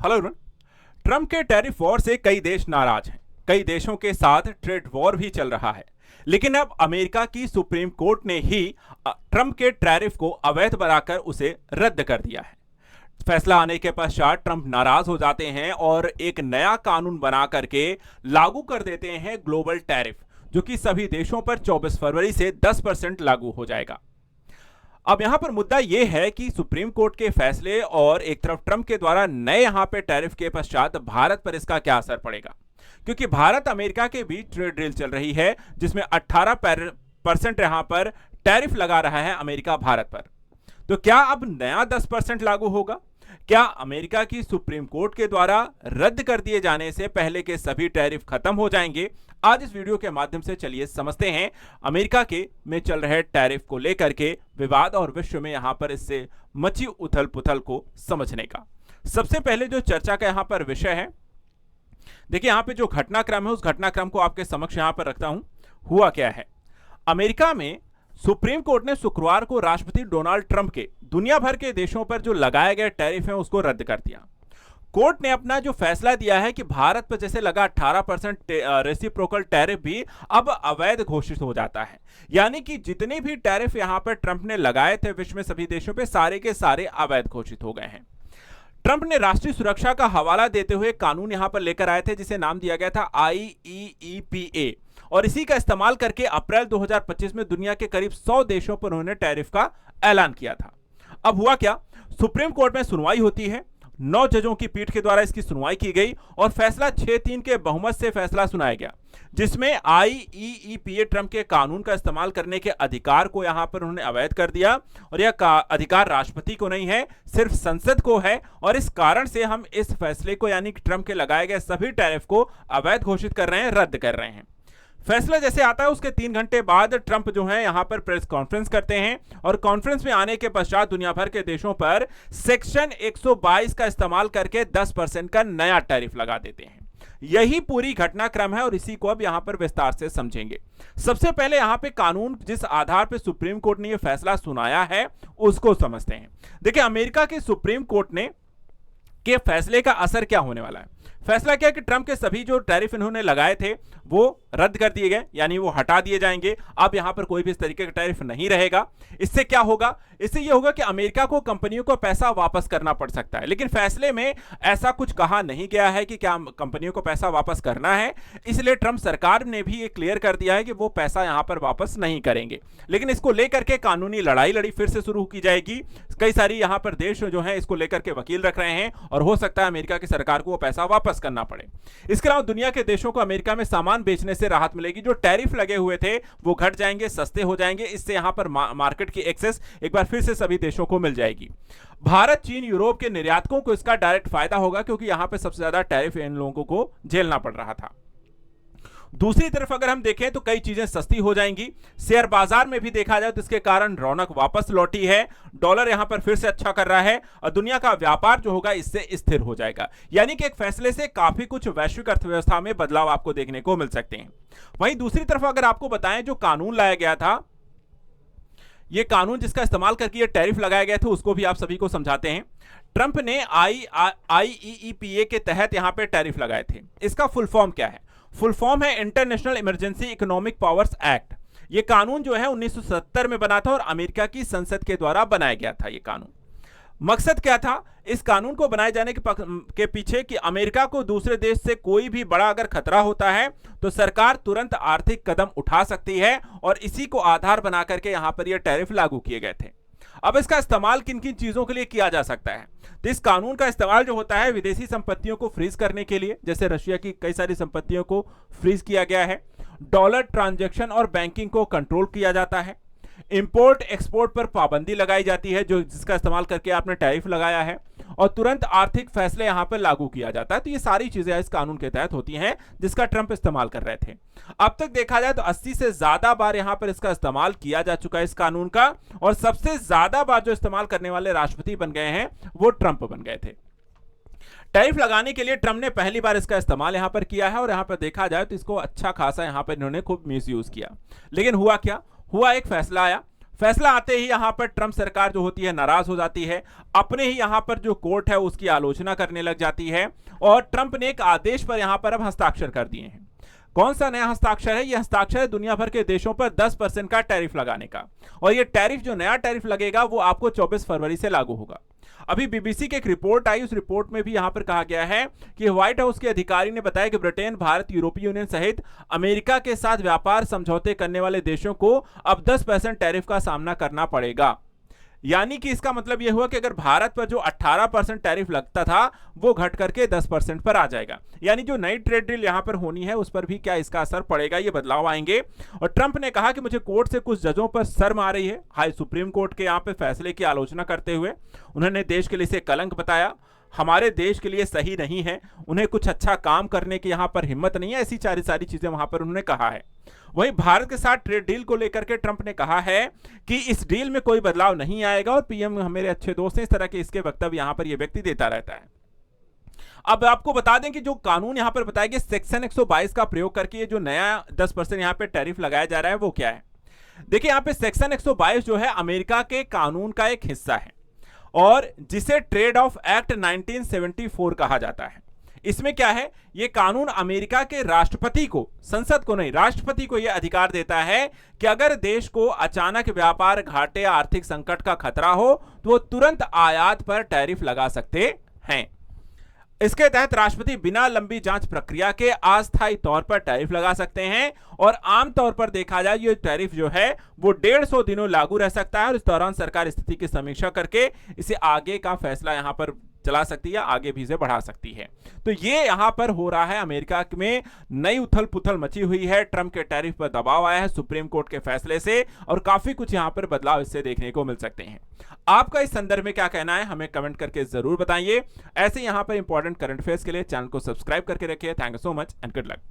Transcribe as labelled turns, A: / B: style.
A: Hello everyone. Trump के tariff war से कई देश नाराज हैं। कई देशों के साथ ट्रेड वॉर भी चल रहा है। लेकिन अब अमेरिका की सुप्रीम कोर्ट ने ही ट्रंप के टैरिफ को अवैध बनाकर उसे रद्द कर दिया है। फैसला आने के पश्चात ट्रंप नाराज हो जाते हैं और एक नया कानून बना करके लागू कर देते हैं ग्लोबल टैरिफ, जो कि सभी देशों पर 24 फरवरी से 10% लागू हो जाएगा। अब यहां पर मुद्दा यह है कि सुप्रीम कोर्ट के फैसले और एक तरफ ट्रंप के द्वारा नए यहां पे टैरिफ के पश्चात भारत पर इसका क्या असर पड़ेगा, क्योंकि भारत अमेरिका के बीच ट्रेड डील चल रही है जिसमें 18% यहां पर टैरिफ लगा रहा है अमेरिका भारत पर। तो क्या अब नया 10% लागू होगा? क्या अमेरिका की सुप्रीम कोर्ट के द्वारा रद्द कर दिए जाने से पहले के सभी टैरिफ खत्म हो जाएंगे? आज इस वीडियो के माध्यम से चलिए समझते हैं अमेरिका के में चल रहे टैरिफ को लेकर के विवाद और विश्व में यहां पर इससे मची उथल पुथल को समझने का। सबसे पहले जो चर्चा का यहां पर विषय है, देखिए यहां पे जो घटनाक्रम है उस घटनाक्रम को आपके समक्ष यहां पर रखता हूं। हुआ क्या है, अमेरिका में सुप्रीम कोर्ट ने शुक्रवार को राष्ट्रपति डोनाल्ड ट्रंप के दुनिया भर के देशों पर जो लगाए गए टैरिफ हैं उसको रद्द कर दिया। कोर्ट ने अपना जो फैसला दिया है कि भारत पर जैसे लगा 18% रेसिप्रोकल टैरिफ भी अब अवैध घोषित हो जाता है। यानी कि जितने भी टैरिफ यहां पर ट्रंप ने लगाए थे विश्व में सभी देशों पे, सारे के सारे अवैध घोषित हो गए हैं। ट्रंप ने राष्ट्रीय सुरक्षा का हवाला देते हुए कानून यहां पर लेकर आए थे जिसे नाम दिया गया था IEEPA, और इसी का इस्तेमाल करके अप्रैल 2025 में दुनिया के करीब 100 देशों पर उन्होंने टैरिफ का ऐलान किया था। अब हुआ क्या, सुप्रीम कोर्ट में सुनवाई होती है, 9 जजों की पीठ के द्वारा इसकी सुनवाई की गई और फैसला 6-3 के बहुमत से फैसला सुनाया गया, जिसमें IEEPA ट्रंप के कानून का इस्तेमाल करने के अधिकार को यहां पर उन्होंने अवैध कर दिया और यह अधिकार राष्ट्रपति को नहीं है, सिर्फ संसद को है। और इस कारण से हम इस फैसले को यानी कि ट्रंप के लगाए गए सभी टैरिफ को अवैध घोषित कर रहे हैं, रद्द कर रहे हैं। फैसला जैसे आता है उसके 3 घंटे बाद ट्रंप जो है यहां पर प्रेस कॉन्फ्रेंस करते हैं और कॉन्फ्रेंस में आने के पश्चात दुनिया भर के देशों पर सेक्शन 122 का इस्तेमाल करके 10% का नया टैरिफ लगा देते हैं। यही पूरी घटनाक्रम है और इसी को अब यहां पर विस्तार से समझेंगे। सबसे पहले यहां पे कानून जिस आधार पे सुप्रीम कोर्ट ने यह फैसला सुनाया है उसको समझते हैं। देखिए अमेरिका के सुप्रीम कोर्ट ने के फैसले का असर क्या होने वाला है। फैसला क्या है कि ट्रंप के सभी जो टैरिफ इन्होंने लगाए थे वो रद्द कर दिए गए, यानी वो हटा दिए जाएंगे। अब यहां पर कोई भी इस तरीके का टैरिफ नहीं रहेगा। इससे क्या होगा, इससे यह होगा कि अमेरिका को कंपनियों को पैसा वापस करना पड़ सकता है, लेकिन फैसले में ऐसा कुछ कहा नहीं गया है कि क्या कंपनियों को पैसा वापस करना है। इसलिए ट्रंप सरकार ने भी ये क्लियर कर दिया है कि वो पैसा यहां पर वापस नहीं करेंगे, लेकिन इसको लेकर के कानूनी लड़ाई फिर से शुरू की जाएगी। कई सारी यहां पर देश जो है इसको लेकर के वकील रख रहे हैं और हो सकता है अमेरिका की सरकार को वो पैसा वापस करना पड़े। इसके अलावा दुनिया के देशों को अमेरिका में सामान बेचने से राहत मिलेगी। जो टैरिफ लगे हुए थे वो घट जाएंगे, सस्ते हो जाएंगे। इससे यहां पर मार्केट की एक्सेस एक बार फिर से सभी देशों को मिल जाएगी। भारत, चीन, यूरोप के निर्यातकों को इसका डायरेक्ट फायदा होगा, क्योंकि यहां पर सबसे ज्यादा टैरिफ इन लोगों को झेलना पड़ रहा था। दूसरी तरफ अगर हम देखें तो कई चीजें सस्ती हो जाएंगी। शेयर बाजार में भी देखा जाए तो इसके कारण रौनक वापस लौटी है। डॉलर यहां पर फिर से अच्छा कर रहा है और दुनिया का व्यापार जो होगा इससे स्थिर हो जाएगा। यानी कि एक फैसले से काफी कुछ वैश्विक अर्थव्यवस्था में बदलाव आपको देखने को मिल सकते हैं। वहीं दूसरी तरफ अगर आपको बताएं, जो कानून लाया गया था, यह कानून जिसका इस्तेमाल करके ये टैरिफ लगाए गए थे उसको भी आप सभी को समझाते हैं। ट्रंप ने IEEPA के तहत यहां पे टैरिफ लगाए थे। इसका फुल फॉर्म क्या है? फुल फॉर्म है international emergency economic powers act. यह कानून जो है 1970 में बना था और अमेरिका की संसद के द्वारा बनाया गया था। यह कानून मकसद क्या था इस कानून को बनाए जाने के पीछे कि अमेरिका को दूसरे देश से कोई भी बड़ा अगर खतरा होता है तो सरकार तुरंत आर्थिक कदम उठा सकती है, और इसी को आधार बना करके यहां पर यह टैरिफ लागू किए गए थे। अब इसका इस्तेमाल किन किन चीजों के लिए किया जा सकता है? तो इस कानून का इस्तेमाल जो होता है विदेशी संपत्तियों को फ्रीज करने के लिए, जैसे रशिया की कई सारी संपत्तियों को फ्रीज किया गया है। डॉलर ट्रांजैक्शन और बैंकिंग को कंट्रोल किया जाता है। इंपोर्ट एक्सपोर्ट पर पाबंदी लगाई जाती है, जो जिसका इस्तेमाल करके आपने टैरिफ लगाया है, और तुरंत आर्थिक फैसले यहां पर लागू किया जाता है। तो ये सारी चीजें इस कानून के तहत होती हैं जिसका ट्रंप इस्तेमाल कर रहे थे। अब तक देखा जाए तो 80 से ज्यादा बार यहां पर इसका इस्तेमाल किया जा चुका है इस कानून का, और सबसे ज्यादा बार जो इस्तेमाल करने वाले राष्ट्रपति बन गए हैं वो ट्रंप बन गए थे। टैरिफ लगाने के लिए ट्रंप ने पहली बार इसका इस्तेमाल यहां पर किया है और यहां पर देखा जाए तो इसको अच्छा खासा यहां पर इन्होंने खूब मिसयूज किया। लेकिन हुआ क्या, हुआ एक फैसला आया। फैसला आते ही यहां पर ट्रंप सरकार जो होती है नाराज हो जाती है, अपने ही यहां पर जो कोर्ट है उसकी आलोचना करने लग जाती है और ट्रंप ने एक आदेश पर यहां पर अब हस्ताक्षर कर दिए हैं। कौन सा नया हस्ताक्षर है? यह हस्ताक्षर है दुनिया भर के देशों पर 10% का टैरिफ लगाने का। और यह टैरिफ, जो नया टैरिफ लगेगा, वो आपको 24 फरवरी से लागू होगा। अभी बीबीसी की एक रिपोर्ट आई, उस रिपोर्ट में भी यहां पर कहा गया है कि व्हाइट हाउस के अधिकारी ने बताया कि ब्रिटेन, भारत, यूरोपीय यूनियन सहित अमेरिका के साथ व्यापार समझौते करने वाले देशों को अब 10% टैरिफ का सामना करना पड़ेगा। यानी कि इसका मतलब यह हुआ कि अगर भारत पर जो 18% टैरिफ लगता था वो घट करके 10% पर आ जाएगा। यानी जो नई ट्रेड डील यहां पर होनी है उस पर भी क्या इसका असर पड़ेगा, ये बदलाव आएंगे। और ट्रंप ने कहा कि मुझे कोर्ट से कुछ जजों पर शर्म आ रही है। हाई सुप्रीम कोर्ट के यहां पर फैसले की आलोचना करते हुए उन्होंने देश के लिए इसे कलंक बताया, हमारे देश के लिए सही नहीं है, उन्हें कुछ अच्छा काम करने की यहां पर हिम्मत नहीं है, ऐसी सारी चीजें वहां पर उन्होंने कहा है। वहीं भारत के साथ ट्रेड डील को लेकर के ट्रंप ने कहा है कि इस डील में कोई बदलाव नहीं आएगा और पीएम मेरे अच्छे दोस्त हैं, इस तरह के इसके वक्तव्य यहां पर यह व्यक्ति देता रहता है। अब आपको बता दें कि जो कानून यहां पर बताया गया सेक्शन 122 का प्रयोग करके ये जो नया 10% यहां पे टैरिफ लगाया जा रहा है वो क्या है? देखिए, यहां पे सेक्शन 122 जो है अमेरिका के कानून का एक हिस्सा है और जिसे ट्रेड ऑफ एक्ट 1974 कहा जाता है। इसमें क्या है? यह कानून अमेरिका के राष्ट्रपति को, संसद को नहीं, राष्ट्रपति को यह अधिकार देता है कि अगर देश को अचानक व्यापार घाटे या आर्थिक संकट का खतरा हो तो वो तुरंत आयात पर टैरिफ लगा सकते हैं। इसके तहत राष्ट्रपति बिना लंबी जांच प्रक्रिया के अस्थायी तौर पर टैरिफ लगा सकते हैं और आमतौर पर देखा जाए ये टैरिफ जो है वो 150 दिनों लागू रह सकता है और इस दौरान सरकार स्थिति की समीक्षा करके इसे आगे का फैसला यहां पर चला सकती है, आगे भी इसे बढ़ा सकती है। तो ये यहां पर हो रहा है, अमेरिका में नई उथल पुथल मची हुई है, ट्रंप के टैरिफ पर दबाव आया है सुप्रीम कोर्ट के फैसले से और काफी कुछ यहां पर बदलाव इससे देखने को मिल सकते हैं। आपका इस संदर्भ में क्या कहना है हमें कमेंट करके जरूर बताइए। ऐसे यहां पर इंपॉर्टेंट करंट अफेयर्स के लिए चैनल को सब्सक्राइब करके रखिए। Thank you so much and good luck.